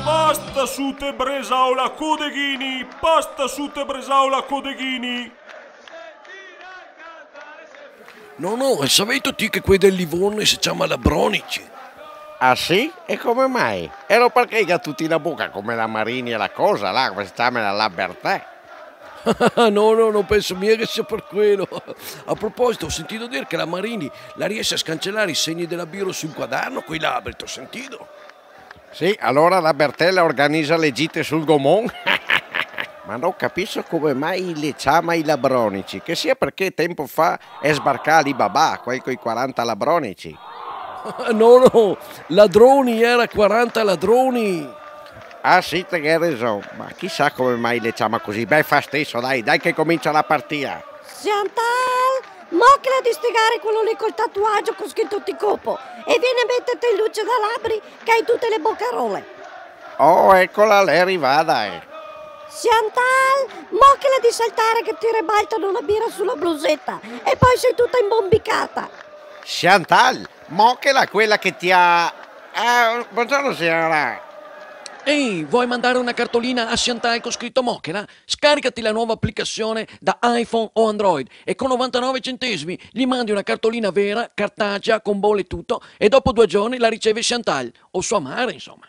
Pasta su te bresaola codeghini, pasta su te bresaola codeghini. No, e sapete tutti che quei del Livorno si chiama Labronici? Ah sì? E come mai? Ero perché ha tutti la bocca come la Marini e la cosa, là, come si chiama la Bertè. No, non penso mica che sia per quello. A proposito, ho sentito dire che la Marini la riesce a scancellare i segni della birra sul quaderno coi labbri, t'ho sentito? Sì, allora la Bertella organizza le gite sul Gomon. Ma non capisco come mai le chiama i labronici, che sia perché tempo fa è sbarcato Alibaba, quel coi 40 labronici. No, ladroni, era 40 ladroni. Ah sì, te che hai ragione, ma chissà come mai le chiama così. Beh, fa stesso, dai che comincia la partita. Chantal, mo che la di spiegare quello lì col tatuaggio con scritto Ticopo e viene a metterti in luce da labbri che hai tutte le boccarole. Oh, eccola, lei è arrivata, Chantal, mo che la di saltare che ti ribaltano una birra sulla blusetta e poi sei tutta imbombicata. Chantal, mochela quella che ti ha... buongiorno signora. Ehi, vuoi mandare una cartolina a Chantal con scritto Mochela? Scaricati la nuova applicazione da iPhone o Android e con 99 centesimi gli mandi una cartolina vera, cartacea, con bolle e tutto, e dopo 2 giorni la riceve Chantal o sua madre, insomma.